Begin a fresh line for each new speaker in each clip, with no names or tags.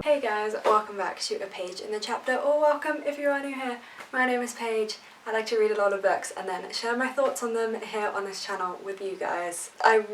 Hey guys, welcome back to A Page in the Chapter, or welcome if you are new here. My name is Paige. I like to read a lot of books and then share my thoughts on them here on this channel with you guys. I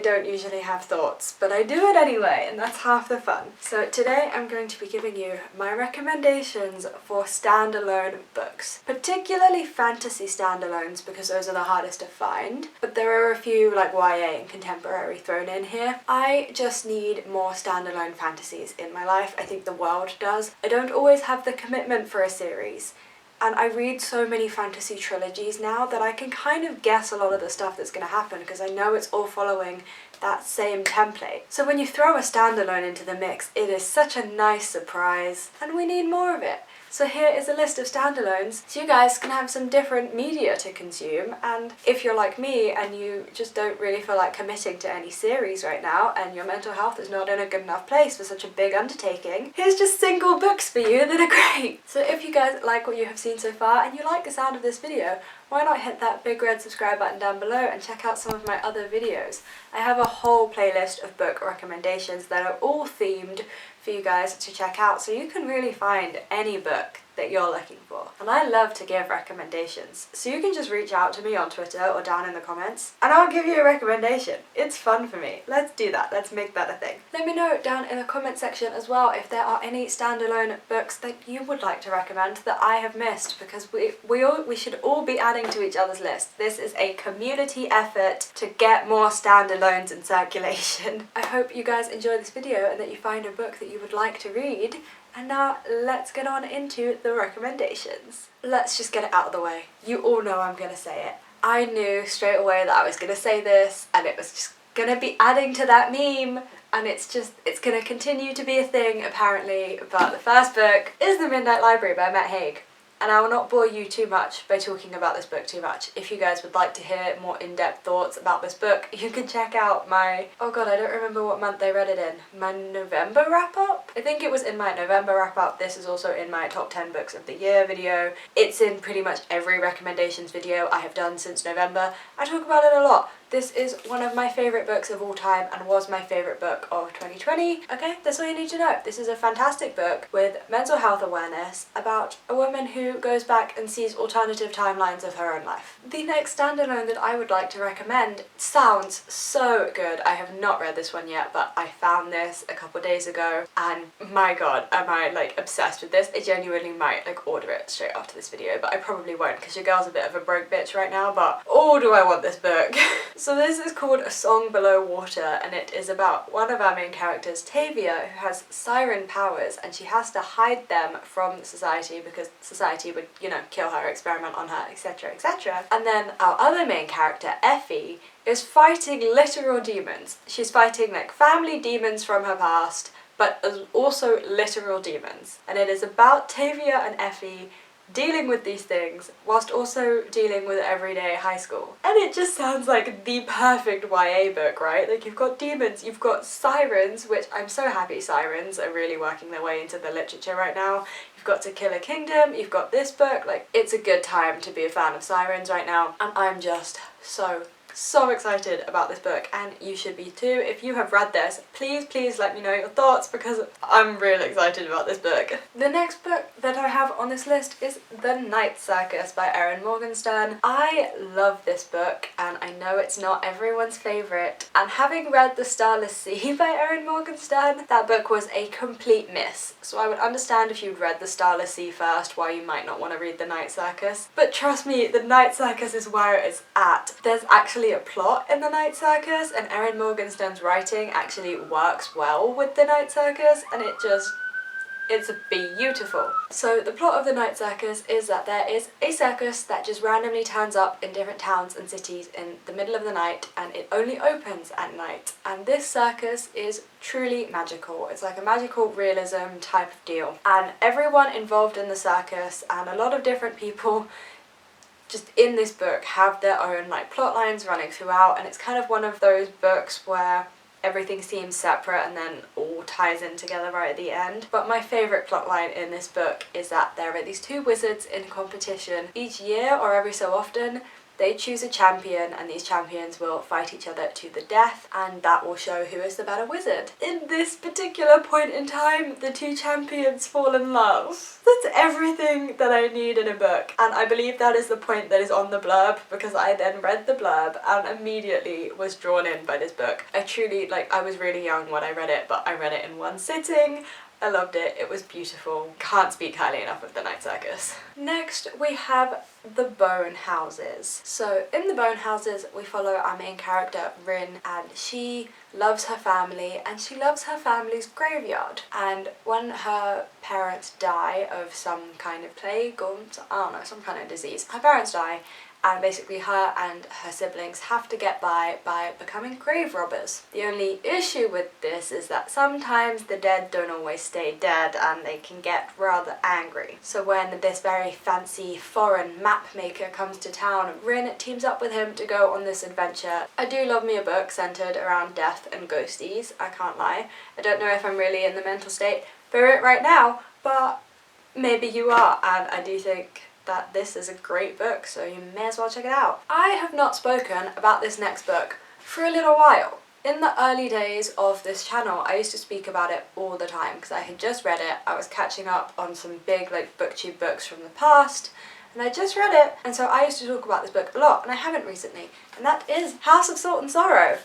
don't usually have thoughts, but I do it anyway, and that's half the fun. So today I'm going to be giving you my recommendations for standalone books, particularly fantasy standalones because those are the hardest to find, but there are a few like YA and contemporary thrown in here. I just need more standalone fantasies in my life. I think the world does. I don't always have the commitment for a series. And I read so many fantasy trilogies now that I can kind of guess a lot of the stuff that's going to happen because I know it's all following that same template. So when you throw a standalone into the mix, it is such a nice surprise, and we need more of it. So here is a list of standalones so you guys can have some different media to consume, and if you're like me and you just don't really feel like committing to any series right now and your mental health is not in a good enough place for such a big undertaking, here's just single books for you that are great. So if you guys like what you have seen so far and you like the sound of this video, why not hit that big red subscribe button down below and check out some of my other videos. I have a whole playlist of book recommendations that are all themed for you guys to check out, so you can really find any book that you're looking for. And I love to give recommendations, so you can just reach out to me on Twitter or down in the comments and I'll give you a recommendation. It's fun for me. Let's do that. Let's make that a thing. Let me know down in the comment section as well if there are any standalone books that you would like to recommend that I have missed, because we should all be adding to each other's list. This is a community effort to get more standalones in circulation. I hope you guys enjoy this video and that you find a book that you would like to read. And now let's get on into the recommendations. Let's just get it out of the way. You all know I'm gonna say it. I knew straight away that I was gonna say this and it was just gonna be adding to that meme, and it's gonna continue to be a thing apparently. But the first book is The Midnight Library by Matt Haig. And I will not bore you too much by talking about this book too much. If you guys would like to hear more in-depth thoughts about this book, you can check out my, oh god, I don't remember what month I read it in. My November wrap-up? I think it was in my November wrap-up. This is also in my top 10 books of the year video. It's in pretty much every recommendations video I have done since November. I talk about it a lot. This is one of my favourite books of all time and was my favourite book of 2020. Okay, that's all you need to know. This is a fantastic book with mental health awareness about a woman who goes back and sees alternative timelines of her own life. The next standalone that I would like to recommend sounds so good. I have not read this one yet, but I found this a couple days ago and my god, am I like obsessed with this. I genuinely might like order it straight after this video, but I probably won't because your girl's a bit of a broke bitch right now, but oh do I want this book. So this is called A Song Below Water, and it is about one of our main characters, Tavia, who has siren powers and she has to hide them from society because society would, you know, kill her, experiment on her, etc, etc. And then our other main character, Effie, is fighting literal demons. She's fighting like family demons from her past, but also literal demons. And it is about Tavia and Effie dealing with these things whilst also dealing with everyday high school. And it just sounds like the perfect YA book, right? Like you've got demons, you've got sirens, which I'm so happy sirens are really working their way into the literature right now. You've got To Kill a Kingdom, you've got this book, like it's a good time to be a fan of sirens right now, and I'm just so excited about this book, and you should be too. If you have read this, please let me know your thoughts because I'm really excited about this book. The next book that I have on this list is The Night Circus by Erin Morgenstern. I love this book and I know it's not everyone's favourite, and having read The Starless Sea by Erin Morgenstern, that book was a complete miss. So I would understand if you'd read The Starless Sea first why you might not want to read The Night Circus, but trust me, The Night Circus is where it's at. There's actually a plot in The Night Circus, and Erin Morgenstern's writing actually works well with The Night Circus, and it's beautiful. So the plot of The Night Circus is that there is a circus that just randomly turns up in different towns and cities in the middle of the night, and it only opens at night. And this circus is truly magical. It's like a magical realism type of deal. And everyone involved in the circus and a lot of different people just in this book have their own like plot lines running throughout, and it's kind of one of those books where everything seems separate and then all ties in together right at the end. But my favourite plotline in this book is that there are these two wizards in competition each year or every so often. They choose a champion, and these champions will fight each other to the death, and that will show who is the better wizard. In this particular point in time, the two champions fall in love. That's everything that I need in a book, and I believe that is the point that is on the blurb, because I then read the blurb and immediately was drawn in by this book. I truly, like, I was really young when I read it, but I read it in one sitting. I loved it, it was beautiful. Can't speak highly enough of The Night Circus. Next we have the Bone Houses. So in the Bone Houses we follow our main character Rin, and she loves her family and she loves her family's graveyard. And when her parents die of some kind of plague or I don't know, some kind of disease, her parents die, and basically her and her siblings have to get by becoming grave robbers. The only issue with this is that sometimes the dead don't always stay dead and they can get rather angry. So when this very fancy foreign map maker comes to town, Rin teams up with him to go on this adventure. I do love me a book centred around death and ghosties, I can't lie. I don't know if I'm really in the mental state for it right now, but maybe you are, and I do think that this is a great book, so you may as well check it out. I have not spoken about this next book for a little while. In the early days of this channel, I used to speak about it all the time because I had just read it. I was catching up on some big like booktube books from the past, and I just read it, and so I used to talk about this book a lot, and I haven't recently, and that is House of Salt and Sorrow.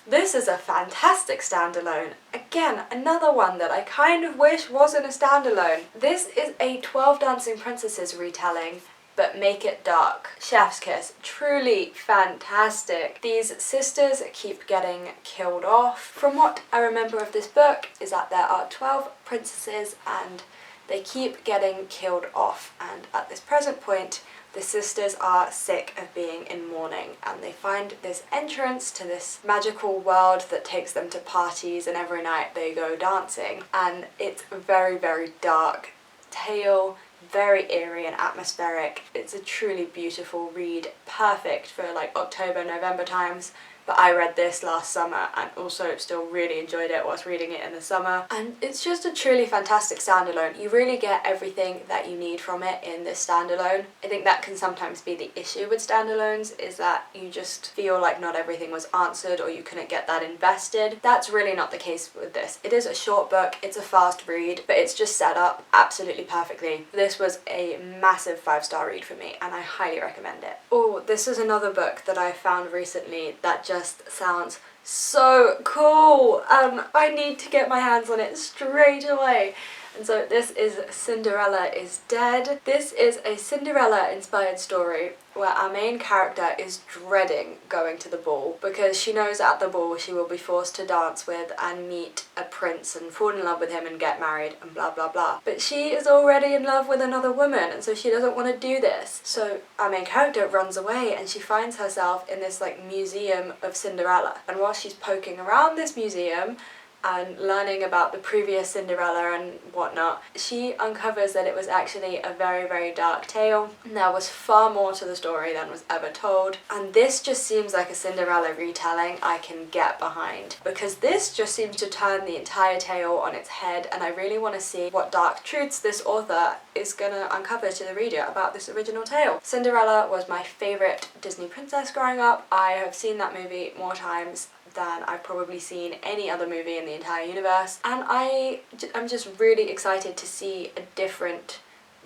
This is a fantastic standalone. Again, another one that I kind of wish wasn't a standalone. This is a 12 Dancing Princesses retelling, but make it dark. Chef's kiss. Truly fantastic. These sisters keep getting killed off. From what I remember of this book is that there are 12 princesses and they keep getting killed off, and at this present point the sisters are sick of being in mourning, and they find this entrance to this magical world that takes them to parties, and every night they go dancing. And it's a very, very dark tale, very eerie and atmospheric. It's a truly beautiful read, perfect for like October, November times. But I read this last summer and also still really enjoyed it whilst reading it in the summer. And it's just a truly fantastic standalone. You really get everything that you need from it in this standalone. I think that can sometimes be the issue with standalones, is that you just feel like not everything was answered or you couldn't get that invested. That's really not the case with this. It is a short book, it's a fast read, but it's just set up absolutely perfectly. This was a massive 5-star read for me and I highly recommend it. Oh, this is another book that I found recently that just sounds so cool and I need to get my hands on it straight away. And so this is Cinderella is Dead. This is a Cinderella inspired story where our main character is dreading going to the ball because she knows at the ball she will be forced to dance with and meet a prince and fall in love with him and get married and blah blah blah. But she is already in love with another woman, and so she doesn't want to do this. So our main character runs away and she finds herself in this like museum of Cinderella, and while she's poking around this museum and learning about the previous Cinderella and whatnot, she uncovers that it was actually a very, very dark tale. And there was far more to the story than was ever told. And this just seems like a Cinderella retelling I can get behind, because this just seems to turn the entire tale on its head, and I really want to see what dark truths this author is gonna uncover to the reader about this original tale. Cinderella was my favourite Disney princess growing up. I have seen that movie more times than I've probably seen any other movie in the entire universe, and I'm just really excited to see a different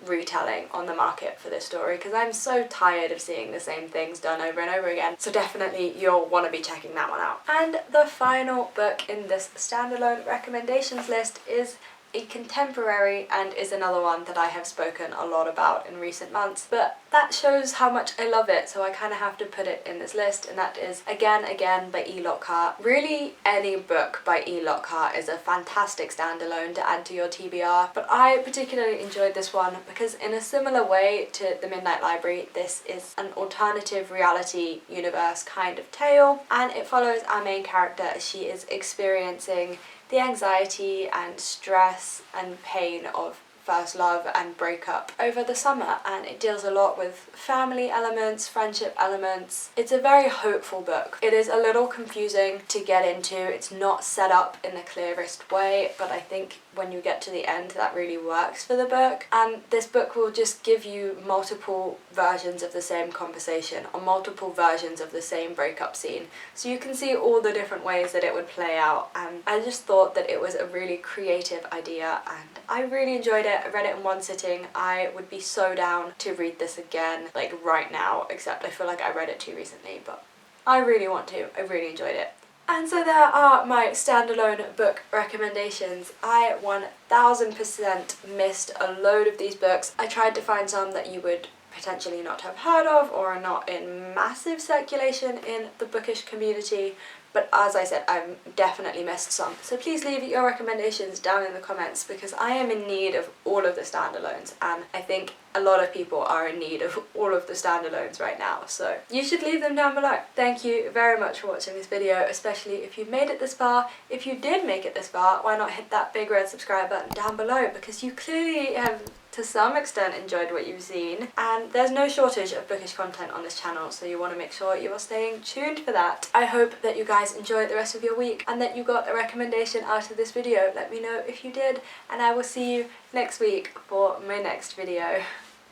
retelling on the market for this story, because I'm so tired of seeing the same things done over and over again. So definitely you'll want to be checking that one out. And the final book in this standalone recommendations list is a contemporary, and is another one that I have spoken a lot about in recent months, but that shows how much I love it, so I kind of have to put it in this list, and that is Again by E. Lockhart. Really, any book by E. Lockhart is a fantastic standalone to add to your TBR, but I particularly enjoyed this one because in a similar way to The Midnight Library, this is an alternative reality universe kind of tale, and it follows our main character as she is experiencing the anxiety and stress and pain of first love and breakup over the summer, and it deals a lot with family elements, friendship elements. It's a very hopeful book. It is a little confusing to get into. It's not set up in the clearest way, but I think when you get to the end that really works for the book. And this book will just give you multiple versions of the same conversation or multiple versions of the same breakup scene, so you can see all the different ways that it would play out. And I just thought that it was a really creative idea and I really enjoyed it. I read it in one sitting. I would be so down to read this again, like right now, except I feel like I read it too recently, but I really want to. I really enjoyed it. And so there are my standalone book recommendations. I 1000% missed a load of these books. I tried to find some that you would potentially not have heard of or are not in massive circulation in the bookish community, but as I said, I've definitely missed some. So please leave your recommendations down in the comments, because I am in need of all of the standalones, and I think a lot of people are in need of all of the standalones right now, so you should leave them down below. Thank you very much for watching this video, especially if you've made it this far. If you did make it this far, why not hit that big red subscribe button down below, because you clearly have to some extent enjoyed what you've seen, and there's no shortage of bookish content on this channel, so you want to make sure you are staying tuned for that. I hope that you guys enjoy the rest of your week and that you got a recommendation out of this video. Let me know if you did, and I will see you next week for my next video.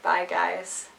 Bye guys.